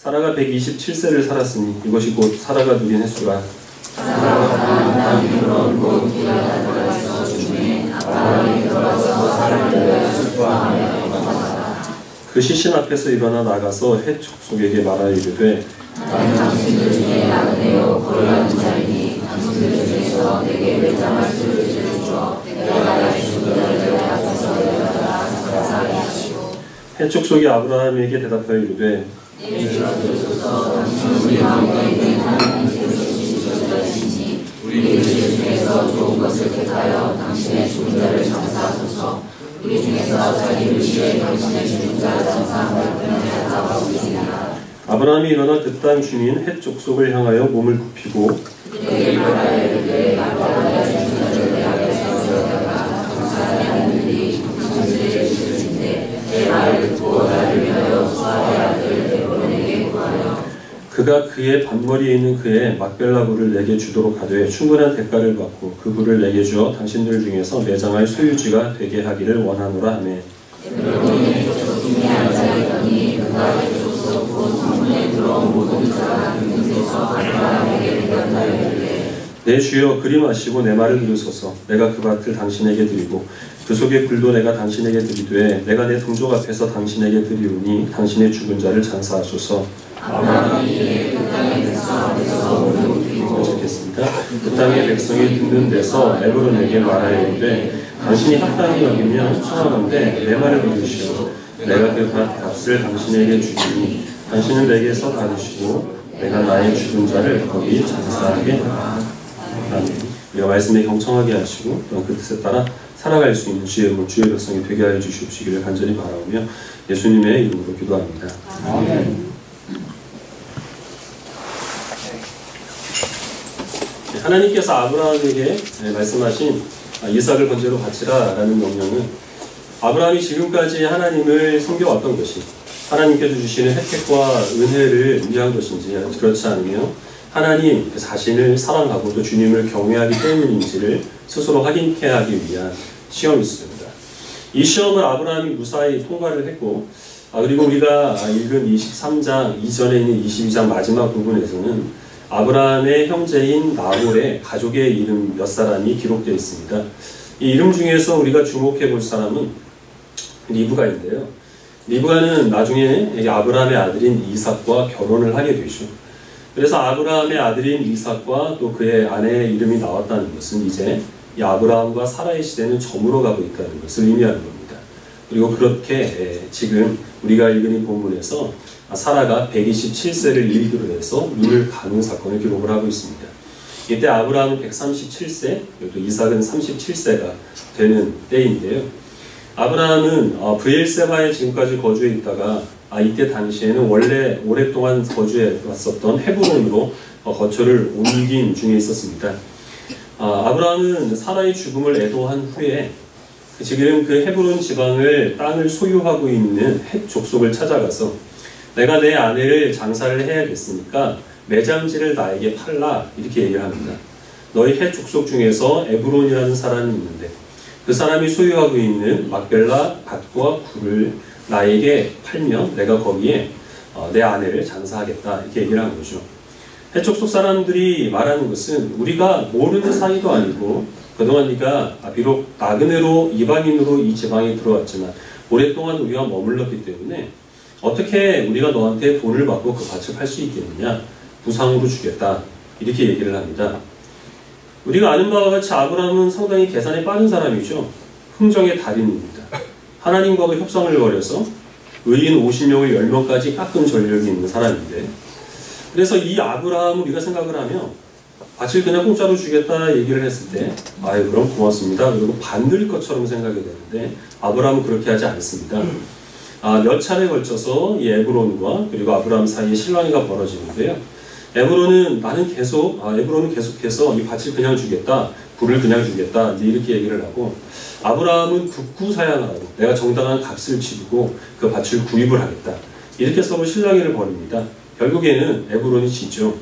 사라가 127세를 살았으니 이것이 곧 사라가 누린 횟수라. 그 시신 앞에서 일어나 나가서 헷 족속에게 말하여 이르되 당신들 중에 나그네요 거리하는 자이니 당신들 중에서 내게 매장할 수를 주어 내가 나의 주들을 내 앞에서 내려다가 사사하게 하시고. 헷 족속이 아브라함에게 대답하여 이르되 내 주여 들으소서 당신은 우리 가운데 있는 하나님께서 주신 저자이시니 우리 중에서 좋은 것을 택하여 당신의 죽은 자를 장사하소서. 우리 중에서 자기를 위해 당신의 죽은 자를 장사함을 표현하라고 하시니라. 아브라함이 일어나 그 땅 주민 헷 족속을 향하여 몸을 굽히고 그들에게 말하여 이르되 나의 죽은 자를 내 앞에서 세우다가 장사하지 않는 일이 당신들의 주신데 내 말을 듣고 나를 위하여 수아의 아들 에브론에게 구하여. 그가 그의 반머리에 있는 그의 막벨라 부를 내게 주도록 하되 충분한 대가를 받고 그 부를 내게 주어 당신들 중에서 매장할 소유지가 되게 하기를 원하노라 하매. 에브론이 족속중에 앉아있더니 그가 족속 곧 성문에 들어온 모든 자가 그곳에서 아브라함에게 대답하여 이르되 내 주여 그리마시고 내 말을 들으소서. 내가 그 밭을 당신에게 드리고 그 속의 굴도 내가 당신에게 드리되 내가 내 동족 앞에서 당신에게 드리오니 당신의 죽은 자를 장사하소서. 아브라함이 이에 그 땅의 백성 앞에서 몸을 굽히고 적겠습니다. 그 땅의 백성이 듣는 데서 에브론에게 말하여 이르되 당신이 합당히 여기면 청하건대 내 말을 들으시오. 내가 그 밭 값을 당신에게 주리니 당신은 내게서 받으시고 내가 나의 죽은 자를 거기 장사하게 하라. 아멘. 우리가 말씀에 경청하게 하시고 또한 그 뜻에 따라 살아갈 수 있는 주의 백성이 되게 하여 주시옵시기를 간절히 바라오며 예수님의 이름으로 기도합니다. 아멘. 하나님께서 아브라함에게 말씀하신 이삭을 번제로 바치라 라는 명령은 아브라함이 지금까지 하나님을 섬겨왔던 것이 하나님께서 주시는 혜택과 은혜를 위한 것인지 그렇지 않으며 하나님 자신을 사랑하고 또 주님을 경외하기 때문인지를 스스로 확인케 하기 위한 시험이었습니다. 이 시험을 아브라함이 무사히 통과를 했고 그리고 우리가 읽은 23장 이전에 있는 22장 마지막 부분에서는 아브라함의 형제인 나홀의 가족의 이름 몇 사람이 기록되어 있습니다. 이 이름 중에서 우리가 주목해 볼 사람은 리브가인데요. 리브가는 나중에 아브라함의 아들인 이삭과 결혼을 하게 되죠. 그래서 아브라함의 아들인 이삭과 또 그의 아내의 이름이 나왔다는 것은 이제 이 아브라함과 사라의 시대는 저물어 가고 있다는 것을 의미하는 겁니다. 그리고 그렇게 지금 우리가 읽은 이 본문에서 사라가 127세를 일기로 해서 눈을 가는 사건을 기록을 하고 있습니다. 이때 아브라함은 137세, 또 이삭은 37세가 되는 때인데요. 아브라함은 브엘세바에 지금까지 거주해 있다가 이때 당시에는 원래 오랫동안 거주해 왔었던 헤브론으로 거처를 옮긴 중에 있었습니다. 아브라함은 사라의 죽음을 애도한 후에 지금 그 헤브론 지방을 땅을 소유하고 있는 헷 족속을 찾아가서 내가 내 아내를 장사를 해야겠으니까 매장지를 나에게 팔라 이렇게 얘기를 합니다. 너희 헷 족속 중에서 에브론이라는 사람이 있는데 그 사람이 소유하고 있는 막벨라 밭과 굴을 나에게 팔면 내가 거기에 내 아내를 장사하겠다 이렇게 얘기를 한 거죠. 헷 족속 사람들이 말하는 것은 우리가 모르는 사이도 아니고 그동안 네가 비록 나그네로 이방인으로 이 지방에 들어왔지만 오랫동안 우리가 머물렀기 때문에 어떻게 우리가 너한테 돈을 받고 그 밭을 팔 수 있겠느냐? 부상으로 주겠다. 이렇게 얘기를 합니다. 우리가 아는 바와 같이 아브라함은 상당히 계산에 빠른 사람이죠. 흥정의 달인입니다. 하나님과도 협상을 벌여서 의인 50명을 10명까지 깎은 전력이 있는 사람인데 그래서 이 아브라함을 우리가 생각을 하면 밭을 그냥 공짜로 주겠다 얘기를 했을 때 아유 그럼 고맙습니다. 그리고 반들 것처럼 생각이 되는데 아브라함은 그렇게 하지 않습니다. 몇 차례에 걸쳐서 이 에브론과 그리고 아브라함 사이에 실랑이가 벌어지는데요. 에브론은 계속해서 이 밭을 그냥 주겠다, 굴을 그냥 주겠다 이렇게 얘기를 하고 아브라함은 국구사양하라고 내가 정당한 값을 치르고 그 밭을 구입을 하겠다 이렇게 서로 실랑이를 벌입니다. 결국에는 에브론이 지죠.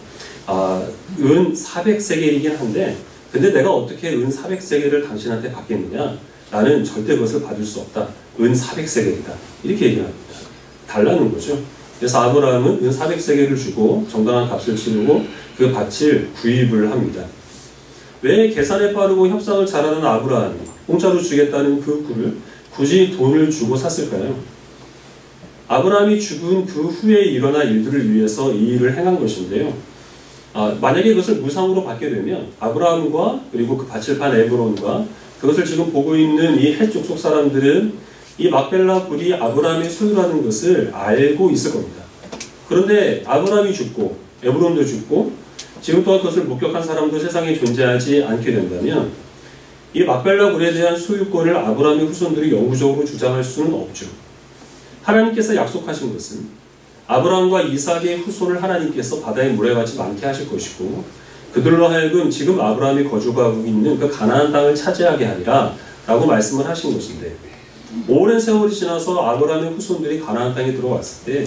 은 400세겔이긴 한데 근데 내가 어떻게 은 400세겔을 당신한테 받겠느냐? 나는 절대 그것을 받을 수 없다. 은 400세겔이다. 이렇게 얘기를 합니다. 달라는 거죠. 그래서 아브라함은 은 400세겔을 주고 정당한 값을 치르고 그 밭을 구입을 합니다. 왜 계산에 빠르고 협상을 잘하는 아브라함이 공짜로 주겠다는 그 굴을 굳이 돈을 주고 샀을까요? 아브라함이 죽은 그 후에 일어날 일들을 위해서 이 일을 행한 것인데요. 만약에 그것을 무상으로 받게 되면 아브라함과 그리고 그 밭을 판 에브론과 그것을 지금 보고 있는 이 헷 족속 사람들은 이 막벨라 굴이 아브라함의 소유라는 것을 알고 있을 겁니다. 그런데 아브라함이 죽고 에브론도 죽고 지금 또한 그것을 목격한 사람도 세상에 존재하지 않게 된다면 이 막벨라 굴에 대한 소유권을 아브라함의 후손들이 영구적으로 주장할 수는 없죠. 하나님께서 약속하신 것은 아브라함과 이삭의 후손을 하나님께서 바다의 물에 같이 많게 하실 것이고 그들로 하여금 지금 아브라함이 거주하고 있는 그 가나안 땅을 차지하게 하리라 라고 말씀을 하신 것인데 오랜 세월이 지나서 아브라함의 후손들이 가나안 땅에 들어왔을 때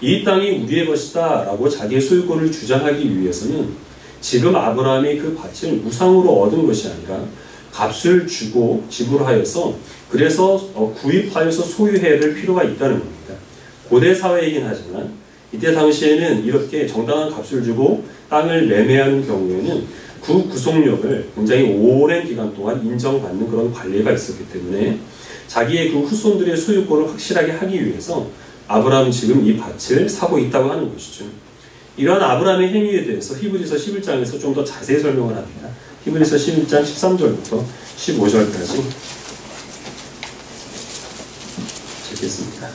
이 땅이 우리의 것이다 라고 자기의 소유권을 주장하기 위해서는 지금 아브라함이 그 밭을 무상으로 얻은 것이 아니라 값을 주고 지불하여서 그래서 구입하여서 소유해야 될 필요가 있다는 겁니다. 고대 사회이긴 하지만 이때 당시에는 이렇게 정당한 값을 주고 땅을 매매하는 경우에는 그 구속력을 굉장히 오랜 기간 동안 인정받는 그런 관례가 있었기 때문에 자기의 그 후손들의 소유권을 확실하게 하기 위해서 아브라함은 지금 이 밭을 사고 있다고 하는 것이죠. 이러한 아브라함의 행위에 대해서 히브리서 11장에서 좀 더 자세히 설명을 합니다. 히브리서 11장 13절부터 15절까지 읽겠습니다.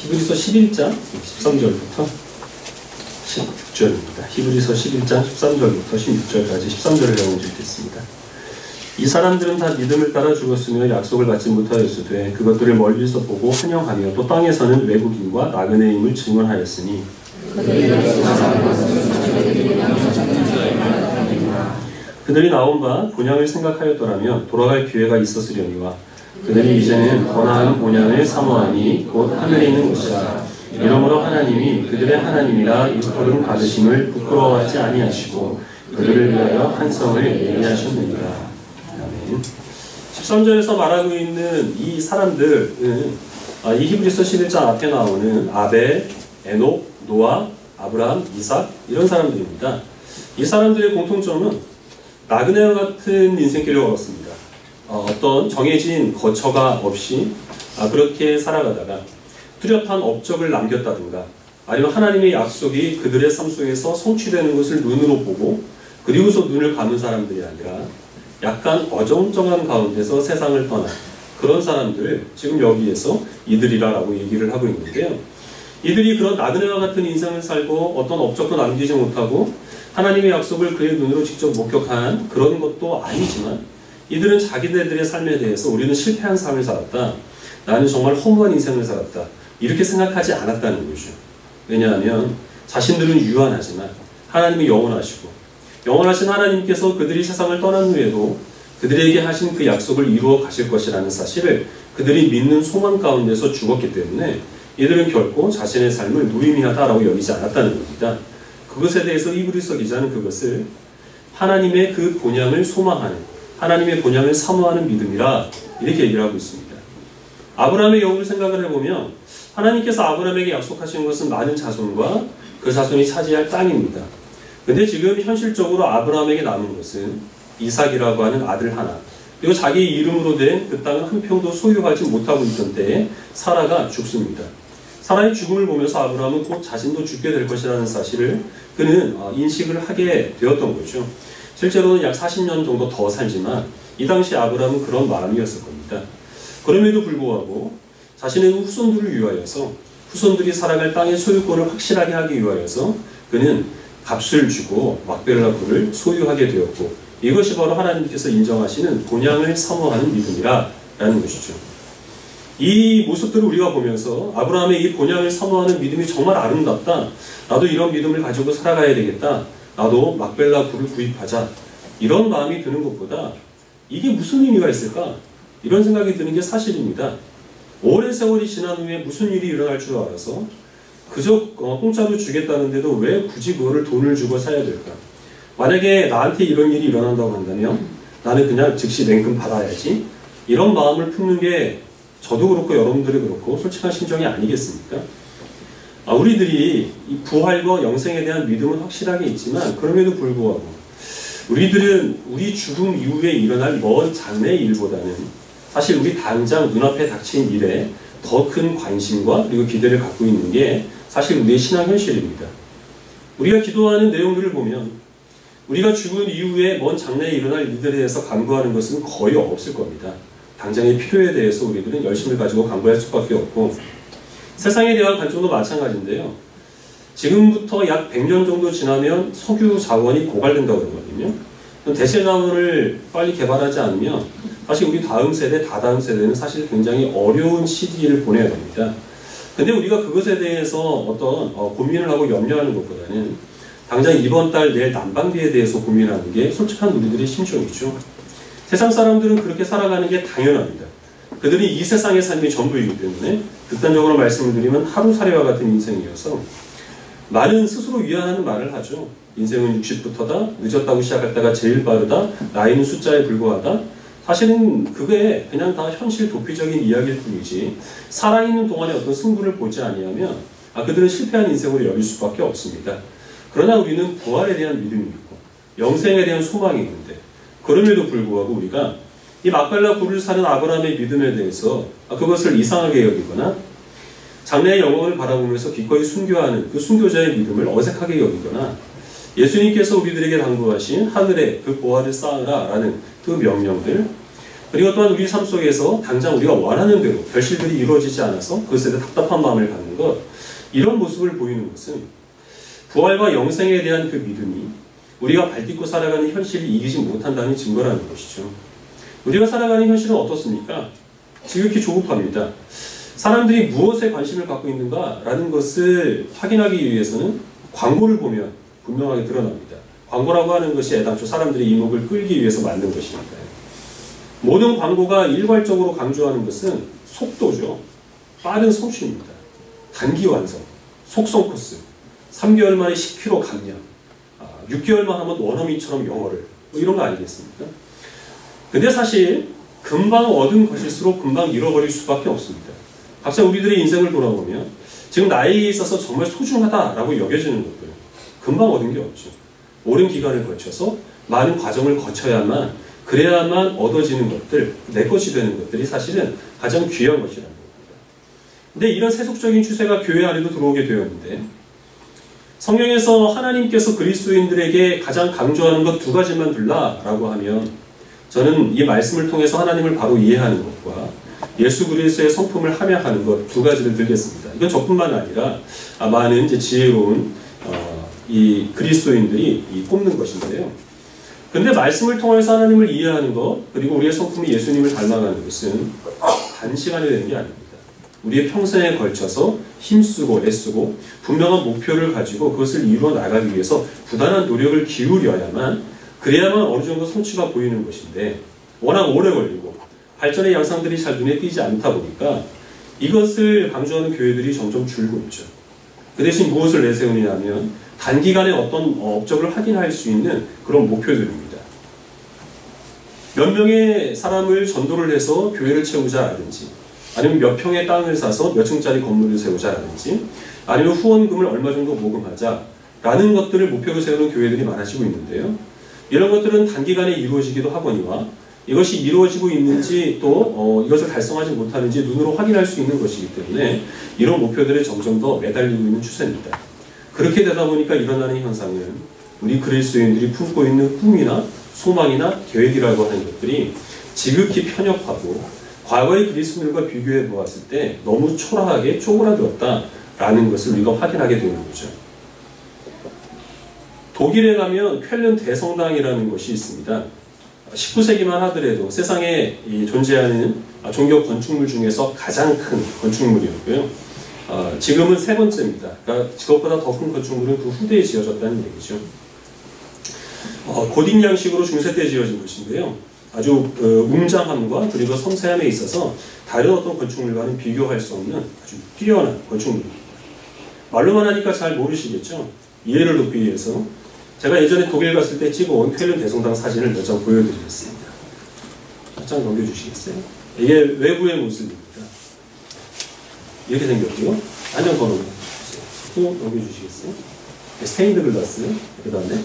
히브리서 11장 13절부터 16절입니다. 히브리서 11장 13절부터 16절까지 13절을 내용 읽겠습니다. 이 사람들은 다 믿음을 따라 죽었으며 약속을 받지 못하였으되 그것들을 멀리서 보고 환영하며 또 땅에서는 외국인과 나그네임을 증언하였으니 그들이 나온 바 본향을 생각하였더라면 돌아갈 기회가 있었으려니와 그들이 이제는 더 나은 본향을 사모하니 곧 하늘에 있는 곳이라. 이러므로 하나님이 그들의 하나님이라 일컬음 받으심을 부끄러워하지 아니하시고 그들을 위하여 한 성을 예비하셨느니라. 13절에서 말하고 있는 이 사람들은 이 히브리서 11장 앞에 나오는 아벨, 에녹, 노아, 아브라함, 이삭 이런 사람들입니다. 이 사람들의 공통점은 나그네와 같은 인생길을 걸었습니다. 어떤 정해진 거처가 없이 그렇게 살아가다가 뚜렷한 업적을 남겼다든가 아니면 하나님의 약속이 그들의 삶 속에서 성취되는 것을 눈으로 보고 그리고서 눈을 감은 사람들이 아니라 약간 어정쩡한 가운데서 세상을 떠난 그런 사람들을 지금 여기에서 이들이라고 얘기를 하고 있는데요. 이들이 그런 나그네와 같은 인생을 살고 어떤 업적도 남기지 못하고 하나님의 약속을 그의 눈으로 직접 목격한 그런 것도 아니지만 이들은 자기들의 삶에 대해서 우리는 실패한 삶을 살았다. 나는 정말 허무한 인생을 살았다. 이렇게 생각하지 않았다는 거죠. 왜냐하면 자신들은 유한하지만 하나님이 영원하시고 영원하신 하나님께서 그들이 세상을 떠난 후에도 그들에게 하신 그 약속을 이루어 가실 것이라는 사실을 그들이 믿는 소망 가운데서 죽었기 때문에 이들은 결코 자신의 삶을 무의미하다라고 여기지 않았다는 겁니다. 그것에 대해서 히브리서 기자는 그것을 하나님의 그 본향을 소망하는 하나님의 본향을 사모하는 믿음이라 이렇게 얘기를 하고 있습니다. 아브라함의 경우를 생각을 해보면 하나님께서 아브라함에게 약속하신 것은 많은 자손과 그 자손이 차지할 땅입니다. 근데 지금 현실적으로 아브라함에게 남은 것은 이삭이라고 하는 아들 하나 그리고 자기 이름으로 된 그 땅은 한 평도 소유하지 못하고 있던 때에 사라가 죽습니다. 사라의 죽음을 보면서 아브라함은 곧 자신도 죽게 될 것이라는 사실을 그는 인식을 하게 되었던 거죠. 실제로는 약 40년 정도 더 살지만 이 당시 아브라함은 그런 마음이었을 겁니다. 그럼에도 불구하고 자신의 후손들을 위하여서 후손들이 살아갈 땅의 소유권을 확실하게 하기 위하여서 그는 값을 주고 막벨라 굴을 소유하게 되었고 이것이 바로 하나님께서 인정하시는 본향을 사모하는 믿음이라는 것이죠. 이 모습들을 우리가 보면서 아브라함의 이 본향을 사모하는 믿음이 정말 아름답다. 나도 이런 믿음을 가지고 살아가야 되겠다. 나도 막벨라 굴을 구입하자. 이런 마음이 드는 것보다 이게 무슨 의미가 있을까? 이런 생각이 드는 게 사실입니다. 오랜 세월이 지난 후에 무슨 일이 일어날 줄 알아서 그저 공짜로 주겠다는데도 왜 굳이 그거를 돈을 주고 사야 될까? 만약에 나한테 이런 일이 일어난다고 한다면 나는 그냥 즉시 냉큼 받아야지. 이런 마음을 품는 게 저도 그렇고 여러분들이 그렇고 솔직한 심정이 아니겠습니까? 우리들이 이 부활과 영생에 대한 믿음은 확실하게 있지만 그럼에도 불구하고 우리들은 우리 죽음 이후에 일어날 먼 장래의 일보다는 사실 우리 당장 눈앞에 닥친 일에 더 큰 관심과 그리고 기대를 갖고 있는 게 사실 우리의 신앙 현실입니다. 우리가 기도하는 내용들을 보면 우리가 죽은 이후에 먼 장래에 일어날 일들에 대해서 간구하는 것은 거의 없을 겁니다. 당장의 필요에 대해서 우리들은 열심을 가지고 간구할 수밖에 없고 세상에 대한 관점도 마찬가지인데요. 지금부터 약 100년 정도 지나면 석유 자원이 고갈된다고 그러거든요. 대체 자원을 빨리 개발하지 않으면 사실 우리 다음 세대, 다다음 세대는 사실 굉장히 어려운 시기를 보내야 됩니다. 근데 우리가 그것에 대해서 어떤 고민을 하고 염려하는 것보다는 당장 이번 달 내일 난방비에 대해서 고민하는 게 솔직한 우리들의 심정이죠. 세상 사람들은 그렇게 살아가는 게 당연합니다. 그들이 이 세상의 삶이 전부이기 때문에 극단적으로 말씀을 드리면 하루살이와 같은 인생이어서 말은 스스로 위안하는 말을 하죠. 인생은 60부터다, 늦었다고 시작할 때가 제일 빠르다, 나이는 숫자에 불과하다. 사실은 그게 그냥 다 현실 도피적인 이야기일 뿐이지 살아있는 동안에 어떤 승부를 보지 아니하면 그들은 실패한 인생으로 여길 수밖에 없습니다. 그러나 우리는 부활에 대한 믿음이 있고 영생에 대한 소망이 있는데 그럼에도 불구하고 우리가 이 막달라 굴을 사는 아브라함의 믿음에 대해서 그것을 이상하게 여기거나 장래의 영광을 바라보면서 기꺼이 순교하는 그 순교자의 믿음을 어색하게 여기거나 예수님께서 우리들에게 당부하신 하늘에 그 보화를 쌓으라 라는 그 명령들 그리고 또한 우리 삶 속에서 당장 우리가 원하는 대로 결실들이 이루어지지 않아서 그것에 대해 답답한 마음을 갖는 것 이런 모습을 보이는 것은 부활과 영생에 대한 그 믿음이 우리가 발딛고 살아가는 현실을 이기지 못한다는 증거라는 것이죠. 우리가 살아가는 현실은 어떻습니까? 지극히 조급합니다. 사람들이 무엇에 관심을 갖고 있는가라는 것을 확인하기 위해서는 광고를 보면 분명하게 드러납니다. 광고라고 하는 것이 애당초 사람들의 이목을 끌기 위해서 만든 것이니까요. 모든 광고가 일괄적으로 강조하는 것은 속도죠. 빠른 성취입니다. 단기 완성, 속성 코스, 3개월 만에 10kg 감량, 6개월만 하면 원어민처럼 영어를 이런 거 아니겠습니까? 근데 사실 금방 얻은 것일수록 금방 잃어버릴 수밖에 없습니다. 각자 우리들의 인생을 돌아보면 지금 나이에 있어서 정말 소중하다라고 여겨지는 것들 금방 얻은 게 없죠. 오랜 기간을 거쳐서 많은 과정을 거쳐야만 그래야만 얻어지는 것들, 내 것이 되는 것들이 사실은 가장 귀한 것이라는 겁니다. 근데 이런 세속적인 추세가 교회 안에도 들어오게 되었는데 성경에서 하나님께서 그리스도인들에게 가장 강조하는 것 두 가지만 들라라고 하면 저는 이 말씀을 통해서 하나님을 바로 이해하는 것과 예수 그리스도의 성품을 함양하는 것 두 가지를 들겠습니다. 이건 저뿐만 아니라 많은 이제 지혜로운 이 그리스도인들이 꼽는 것인데요. 근데 말씀을 통해서 하나님을 이해하는 것 그리고 우리의 성품이 예수님을 닮아가는 것은 단시간에 되는 게 아닙니다. 우리의 평생에 걸쳐서 힘쓰고 애쓰고 분명한 목표를 가지고 그것을 이루어 나가기 위해서 부단한 노력을 기울여야만 그래야만 어느 정도 성취가 보이는 것인데 워낙 오래 걸리고 발전의 양상들이 잘 눈에 띄지 않다 보니까 이것을 강조하는 교회들이 점점 줄고 있죠. 그 대신 무엇을 내세우느냐면 단기간에 어떤 업적을 확인할 수 있는 그런 목표들입니다. 몇 명의 사람을 전도를 해서 교회를 채우자라든지 아니면 몇 평의 땅을 사서 몇 층짜리 건물을 세우자라든지 아니면 후원금을 얼마 정도 모금하자라는 것들을 목표로 세우는 교회들이 많아지고 있는데요. 이런 것들은 단기간에 이루어지기도 하거니와 이것이 이루어지고 있는지 또 이것을 달성하지 못하는지 눈으로 확인할 수 있는 것이기 때문에 이런 목표들에 점점 더 매달리고 있는 추세입니다. 그렇게 되다 보니까 일어나는 현상은 우리 그리스도인들이 품고 있는 꿈이나 소망이나 계획이라고 하는 것들이 지극히 편협하고 과거의 그리스도인들과 비교해 보았을 때 너무 초라하게 쪼그라들었다라는 것을 우리가 확인하게 되는 거죠. 독일에 가면 쾰른 대성당이라는 것이 있습니다. 19세기만 하더라도 세상에 존재하는 종교 건축물 중에서 가장 큰 건축물이었고요. 지금은 세 번째입니다. 그러니까 그것보다 더 큰 건축물은 그 후대에 지어졌다는 얘기죠. 고딕 양식으로 중세 때 지어진 것인데요. 아주 웅장함과 그리고 섬세함에 있어서 다른 어떤 건축물과는 비교할 수 없는 아주 뛰어난 건축물입니다. 말로만 하니까 잘 모르시겠죠? 이해를 돕기 위해서 제가 예전에 독일 갔을 때 찍어온 쾰른 대성당 사진을 몇 장 보여드리겠습니다. 몇 장 넘겨주시겠어요? 이게 외부의 모습입니다. 이렇게 생겼고요. 한 장 더 넘겨주시겠어요? 스테인드 글라스, 그 다음에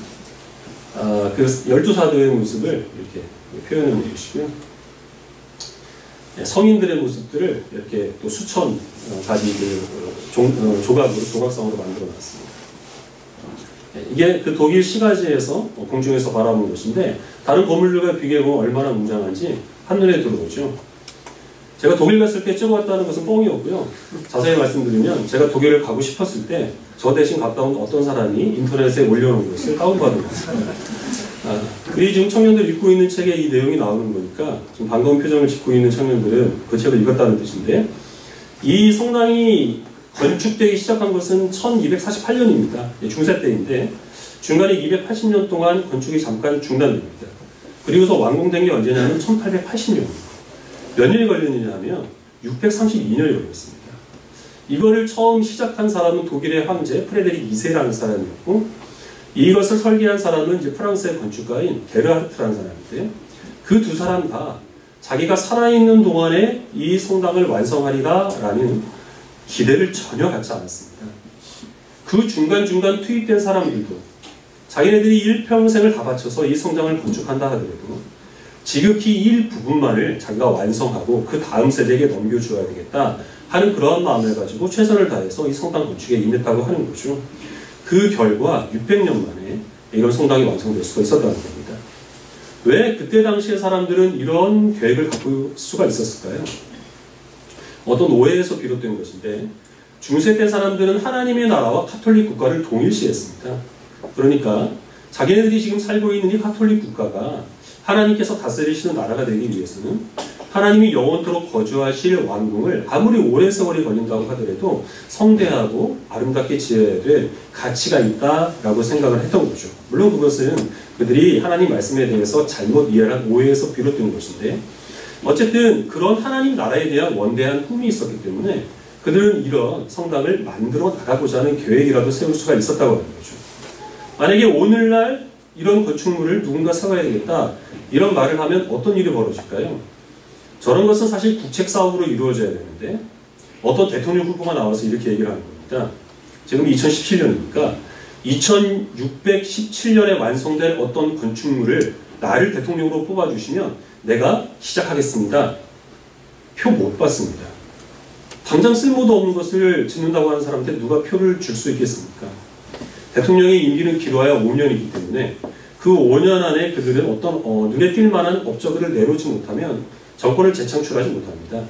그 12사도의 모습을 이렇게 표현해 주시고요. 성인들의 모습들을 이렇게 또 수천 가지 조각으로, 조각상으로 만들어 놨습니다. 이게 그 독일 시가지에서 공중에서 바라본 것인데, 다른 건물들과 비교해보면 얼마나 웅장한지 한눈에 들어오죠. 제가 독일 갔을 때 찍어왔다는 것은 뻥이었고요. 자세히 말씀드리면 제가 독일을 가고 싶었을 때 저 대신 갔다 온 어떤 사람이 인터넷에 올려놓은 것을 다운받은 것입니다. 우리 지금 청년들 읽고 있는 책에 이 내용이 나오는 거니까 지금 반가운 표정을 짓고 있는 청년들은 그 책을 읽었다는 뜻인데, 이 성당이 건축되기 시작한 것은 1248년입니다. 중세 때인데 중간에 280년 동안 건축이 잠깐 중단됩니다. 그리고서 완공된 게 언제냐면 1880년. 몇 년이 걸렸느냐 하면 632년이 걸렸습니다. 이거를 처음 시작한 사람은 독일의 황제 프레데릭 2세라는 사람이었고, 이것을 설계한 사람은 이제 프랑스의 건축가인 게르하르트라는 사람인데, 그 두 사람 다 자기가 살아있는 동안에 이 성당을 완성하리라라는 기대를 전혀 갖지 않았습니다. 그 중간중간 투입된 사람들도 자기네들이 일평생을 다 바쳐서 이 성당을 건축한다 하더라도 지극히 일부분만을 자기가 완성하고 그 다음 세대에게 넘겨줘야 되겠다 하는 그러한 마음을 가지고 최선을 다해서 이 성당 건축에 임했다고 하는 거죠. 그 결과 600년 만에 이런 성당이 완성될 수가 있었다는 겁니다. 왜 그때 당시의 사람들은 이런 계획을 갖고 수가 있었을까요? 어떤 오해에서 비롯된 것인데, 중세 때 사람들은 하나님의 나라와 카톨릭 국가를 동일시했습니다. 그러니까 자기네들이 지금 살고 있는 이 카톨릭 국가가 하나님께서 다스리시는 나라가 되기 위해서는 하나님이 영원토록 거주하실 왕궁을 아무리 오랜 세월이 걸린다고 하더라도 성대하고 아름답게 지어야 될 가치가 있다라고 생각을 했던 거죠. 물론 그것은 그들이 하나님 말씀에 대해서 잘못 이해한 오해에서 비롯된 것인데, 어쨌든 그런 하나님 나라에 대한 원대한 꿈이 있었기 때문에 그들은 이런 성당을 만들어 나가고자 하는 계획이라도 세울 수가 있었다고 하는 거죠. 만약에 오늘날 이런 건축물을 누군가 세워야 되겠다 이런 말을 하면 어떤 일이 벌어질까요? 저런 것은 사실 국책 사업으로 이루어져야 되는데 어떤 대통령 후보가 나와서 이렇게 얘기를 하는 겁니다. 지금 2017년이니까 2617년에 완성될 어떤 건축물을 나를 대통령으로 뽑아주시면 내가 시작하겠습니다. 표 못 받습니다. 당장 쓸모도 없는 것을 짓는다고 하는 사람한테 누가 표를 줄 수 있겠습니까? 대통령의 임기는 길어야 5년이기 때문에 그 5년 안에 그들은 어떤 눈에 띌 만한 업적을 내놓지 못하면 정권을 재창출하지 못합니다.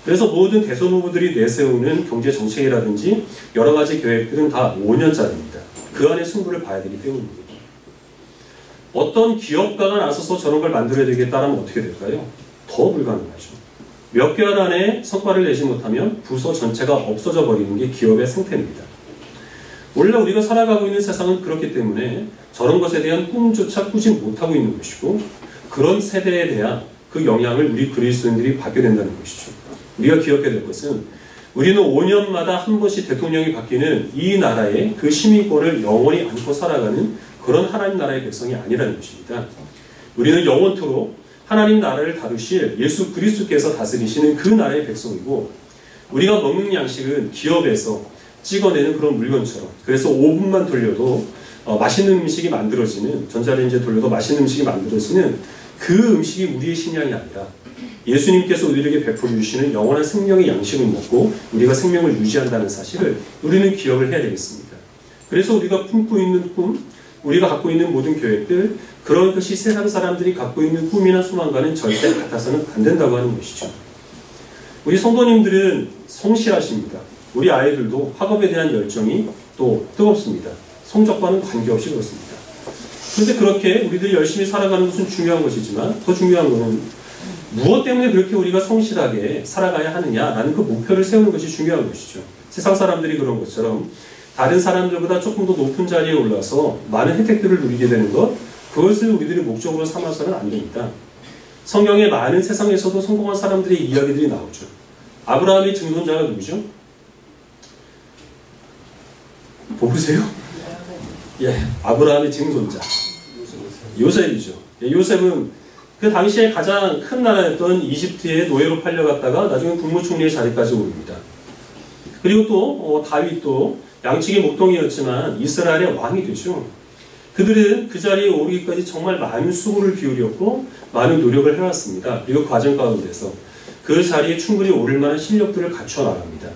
그래서 모든 대선 후보들이 내세우는 경제 정책이라든지 여러 가지 계획들은 다 5년짜리입니다. 그 안에 승부를 봐야 되기 때문입니다. 어떤 기업가가 나서서 저런 걸 만들어야 되겠다면 어떻게 될까요? 더 불가능하죠. 몇 개월 안에 성과를 내지 못하면 부서 전체가 없어져 버리는 게 기업의 생태입니다. 원래 우리가 살아가고 있는 세상은 그렇기 때문에 저런 것에 대한 꿈조차 꾸지 못하고 있는 것이고, 그런 세대에 대한 그 영향을 우리 그리스도인들이 받게 된다는 것이죠. 우리가 기억해야 될 것은 우리는 5년마다 한 번씩 대통령이 바뀌는 이 나라의 그 시민권을 영원히 안고 살아가는 그런 하나님 나라의 백성이 아니라는 것입니다. 우리는 영원토록 하나님 나라를 다루실 예수 그리스도께서 다스리시는 그 나라의 백성이고, 우리가 먹는 양식은 기업에서 찍어내는 그런 물건처럼, 그래서 5분만 돌려도 맛있는 음식이 만들어지는, 전자레인지에 돌려도 맛있는 음식이 만들어지는 그 음식이 우리의 식량이 아니라 예수님께서 우리에게 베풀어 주시는 영원한 생명의 양식을 먹고 우리가 생명을 유지한다는 사실을 우리는 기억을 해야 되겠습니다. 그래서 우리가 품고 있는 꿈, 우리가 갖고 있는 모든 계획들, 그런 것이 세상 사람들이 갖고 있는 꿈이나 소망과는 절대 같아서는 안 된다고 하는 것이죠. 우리 성도님들은 성실하십니다. 우리 아이들도 학업에 대한 열정이 또 뜨겁습니다. 성적과는 관계없이 그렇습니다. 그런데 그렇게 우리들이 열심히 살아가는 것은 중요한 것이지만, 더 중요한 것은 무엇 때문에 그렇게 우리가 성실하게 살아가야 하느냐라는 그 목표를 세우는 것이 중요한 것이죠. 세상 사람들이 그런 것처럼 다른 사람들보다 조금 더 높은 자리에 올라서 많은 혜택들을 누리게 되는 것, 그것을 우리들이 목적으로 삼아서는 안 됩니다. 성경에 많은 세상에서도 성공한 사람들의 이야기들이 나오죠. 아브라함의 증손자가 누구죠? 보세요. 예, 아브라함의 증손자 요셉이죠. 예, 요셉은 그 당시에 가장 큰 나라였던 이집트의 노예로 팔려갔다가 나중에 국무총리의 자리까지 오릅니다. 그리고 또 다윗도 양측의 목동이었지만 이스라엘의 왕이 되죠. 그들은 그 자리에 오르기까지 정말 많은 수고를 기울였고 많은 노력을 해왔습니다. 그리고 그 과정 가운데서 그 자리에 충분히 오를 만한 실력들을 갖춰 나갑니다.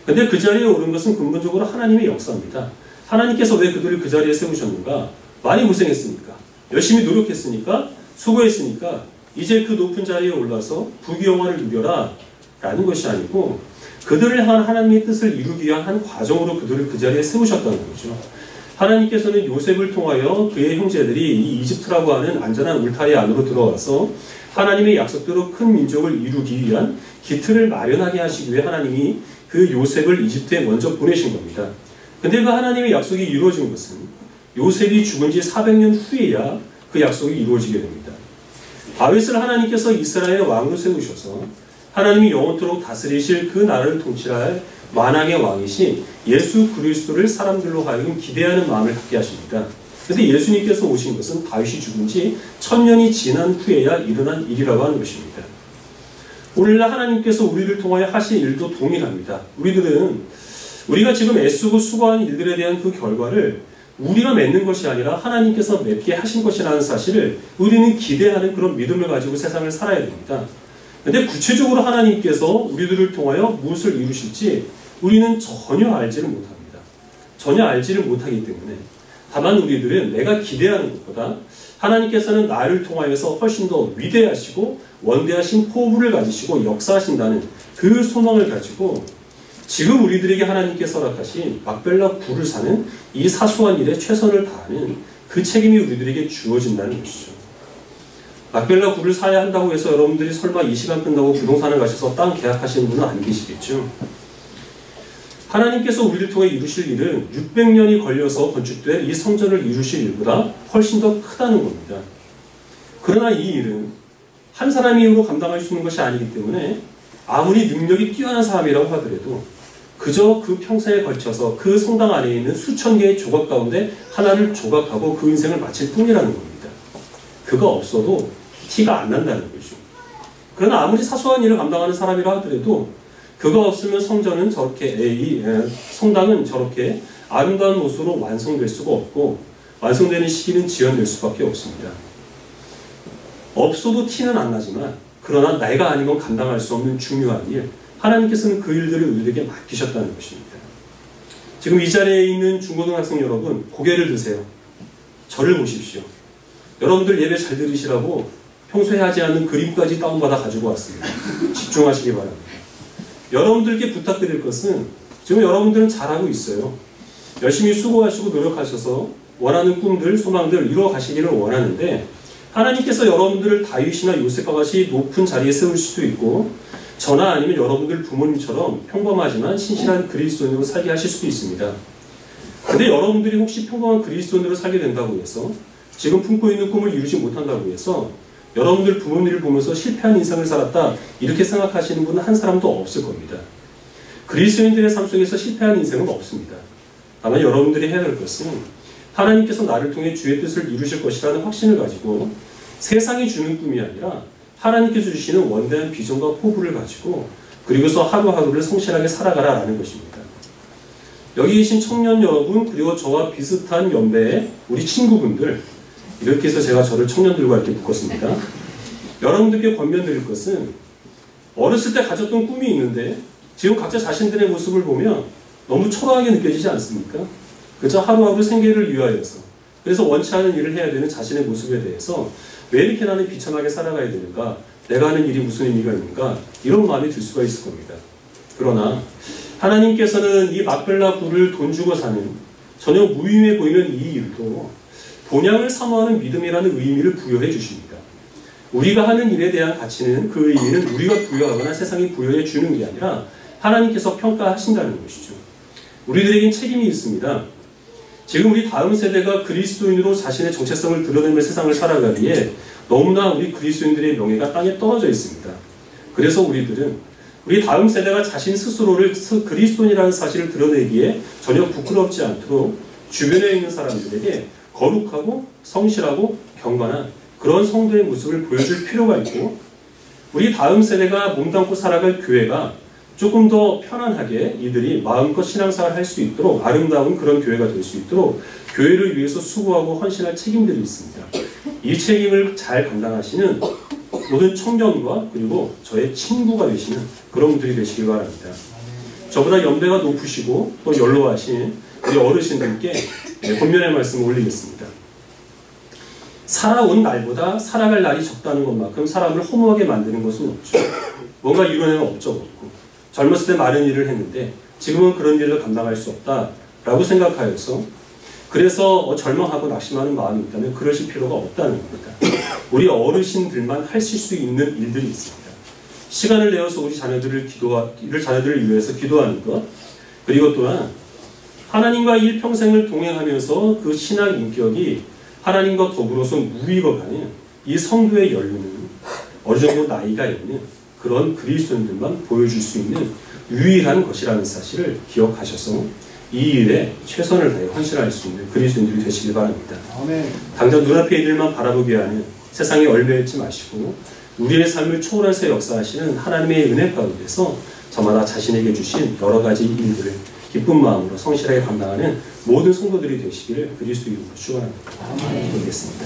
근데 그 자리에 오른 것은 근본적으로 하나님의 역사입니다. 하나님께서 왜 그들을 그 자리에 세우셨는가? 많이 고생했으니까, 열심히 노력했으니까, 수고했으니까 이제 그 높은 자리에 올라서 부귀영화를 누려라 라는 것이 아니고 그들을 향한 하나님의 뜻을 이루기 위한 한 과정으로 그들을 그 자리에 세우셨다는 거죠. 하나님께서는 요셉을 통하여 그의 형제들이 이 이집트라고 하는 안전한 울타리 안으로 들어와서 하나님의 약속대로 큰 민족을 이루기 위한 기틀을 마련하게 하시기 위해 하나님이 그 요셉을 이집트에 먼저 보내신 겁니다. 근데 그 하나님의 약속이 이루어진 것은 요셉이 죽은 지 400년 후에야 그 약속이 이루어지게 됩니다. 다윗을 하나님께서 이스라엘의 왕으로 세우셔서 하나님이 영원토록 다스리실 그 나라를 통치할 만왕의 왕이신 예수 그리스도를 사람들로 하여금 기대하는 마음을 갖게 하십니다. 그런데 예수님께서 오신 것은 다윗이 죽은 지 1000년이 지난 후에야 일어난 일이라고 하는 것입니다. 오늘날 하나님께서 우리를 통하여 하신 일도 동일합니다. 우리가 지금 애쓰고 수고하는 일들에 대한 그 결과를 우리가 맺는 것이 아니라 하나님께서 맺게 하신 것이라는 사실을 우리는 기대하는 그런 믿음을 가지고 세상을 살아야 됩니다. 그런데 구체적으로 하나님께서 우리들을 통하여 무엇을 이루실지 우리는 전혀 알지를 못합니다. 전혀 알지를 못하기 때문에 다만 우리들은 내가 기대하는 것보다 하나님께서는 나를 통하여서 훨씬 더 위대하시고 원대하신 포부를 가지시고 역사하신다는 그 소망을 가지고 지금 우리들에게 하나님께서 허락하신 막벨라 굴을 사는 이 사소한 일에 최선을 다하는 그 책임이 우리들에게 주어진다는 것이죠. 막벨라 굴을 사야 한다고 해서 여러분들이 설마 이 시간 끝나고 부동산을 가셔서 땅 계약하시는 분은 안 계시겠죠. 하나님께서 우리를 통해 이루실 일은 600년이 걸려서 건축된 이 성전을 이루실 일보다 훨씬 더 크다는 겁니다. 그러나 이 일은 한 사람의 힘으로 감당할 수 있는 것이 아니기 때문에 아무리 능력이 뛰어난 사람이라고 하더라도 그저 그 평생에 걸쳐서 그 성당 안에 있는 수천 개의 조각 가운데 하나를 조각하고 그 인생을 마칠 뿐이라는 겁니다. 그가 없어도 티가 안 난다는 거죠. 그러나 아무리 사소한 일을 감당하는 사람이라 하더라도 그가 없으면 성당은 저렇게 아름다운 모습으로 완성될 수가 없고 완성되는 시기는 지연될 수밖에 없습니다. 없어도 티는 안 나지만 그러나 내가 아니면 감당할 수 없는 중요한 일, 하나님께서는 그 일들을 우리에게 맡기셨다는 것입니다. 지금 이 자리에 있는 중고등학생 여러분, 고개를 드세요. 저를 보십시오. 여러분들 예배 잘 들으시라고 평소에 하지 않는 그림까지 다운받아 가지고 왔습니다. 집중하시기 바랍니다. 여러분들께 부탁드릴 것은 지금 여러분들은 잘하고 있어요. 열심히 수고하시고 노력하셔서 원하는 꿈들, 소망들 이루어 가시기를 원하는데 하나님께서 여러분들을 다윗이나 요셉과 같이 높은 자리에 세울 수도 있고 저나 아니면 여러분들 부모님처럼 평범하지만 신실한 그리스도인으로 살게 하실 수도 있습니다. 근데 여러분들이 혹시 평범한 그리스도인으로 살게 된다고 해서 지금 품고 있는 꿈을 이루지 못한다고 해서 여러분들 부모님을 보면서 실패한 인생을 살았다 이렇게 생각하시는 분은 한 사람도 없을 겁니다. 그리스도인들의 삶 속에서 실패한 인생은 없습니다. 다만 여러분들이 해야 될 것은 하나님께서 나를 통해 주의 뜻을 이루실 것이라는 확신을 가지고 세상이 주는 꿈이 아니라 하나님께서 주시는 원대한 비전과 포부를 가지고 그리고서 하루하루를 성실하게 살아가라라는 것입니다. 여기 계신 청년 여러분 그리고 저와 비슷한 연배의 우리 친구분들 이렇게 해서 제가 저를 청년들과 이렇게 묶었습니다. 여러분들께 권면드릴 것은 어렸을 때 가졌던 꿈이 있는데 지금 각자 자신들의 모습을 보면 너무 초라하게 느껴지지 않습니까? 그저 하루하루 생계를 위하여서 그래서 원치 않은 일을 해야 되는 자신의 모습에 대해서 왜 이렇게 나는 비참하게 살아가야 되는가? 내가 하는 일이 무슨 의미가 있는가? 이런 마음이 들 수가 있을 겁니다. 그러나 하나님께서는 이 막벨라 굴을 돈 주고 사는 전혀 무의미해 보이는 이 일도 본향을 사모하는 믿음이라는 의미를 부여해 주십니다. 우리가 하는 일에 대한 가치는 그 의미는 우리가 부여하거나 세상이 부여해 주는 게 아니라 하나님께서 평가하신다는 것이죠. 우리들에겐 책임이 있습니다. 지금 우리 다음 세대가 그리스도인으로 자신의 정체성을 드러내며 세상을 살아가기에 너무나 우리 그리스도인들의 명예가 땅에 떨어져 있습니다. 그래서 우리들은 우리 다음 세대가 자신 스스로를 그리스도인이라는 사실을 드러내기에 전혀 부끄럽지 않도록 주변에 있는 사람들에게 거룩하고 성실하고 경건한 그런 성도의 모습을 보여줄 필요가 있고, 우리 다음 세대가 몸담고 살아갈 교회가 조금 더 편안하게 이들이 마음껏 신앙생활을 할 수 있도록 아름다운 그런 교회가 될 수 있도록 교회를 위해서 수고하고 헌신할 책임들이 있습니다. 이 책임을 잘 감당하시는 모든 청년과 그리고 저의 친구가 되시는 그런 분들이 되시길 바랍니다. 저보다 연배가 높으시고 또 연로하신 우리 어르신들께 본면의 말씀을 올리겠습니다. 살아온 날보다 살아갈 날이 적다는 것만큼 사람을 허무하게 만드는 것은 없죠. 뭔가 이뤄내는 업적이 없고, 젊었을 때 많은 일을 했는데 지금은 그런 일을 감당할 수 없다라고 생각하여서, 그래서 절망하고 낙심하는 마음이 있다면 그러실 필요가 없다는 겁니다. 우리 어르신들만 하실 수 있는 일들이 있습니다. 시간을 내어서 우리 자녀들을 위해서 기도하는 것, 그리고 또한 하나님과 일평생을 동행하면서 그 신앙 인격이 하나님과 더불어서 무익어가는 이 성도의 연륜은 어느 정도 나이가 있는 그런 그리스도인들만 보여줄 수 있는 유일한 것이라는 사실을 기억하셔서 이 일에 최선을 다해 헌신할 수 있는 그리스도인들이 되시길 바랍니다. 당장 눈앞의 일들만 바라보게 하는 세상에 얽매이지 마시고 우리의 삶을 초월해서 역사하시는 하나님의 은혜 가운데서 저마다 자신에게 주신 여러 가지 일들을 기쁜 마음으로 성실하게 감당하는 모든 성도들이 되시기를 그리스도 이름으로 축원합니다. 기도하겠습니다.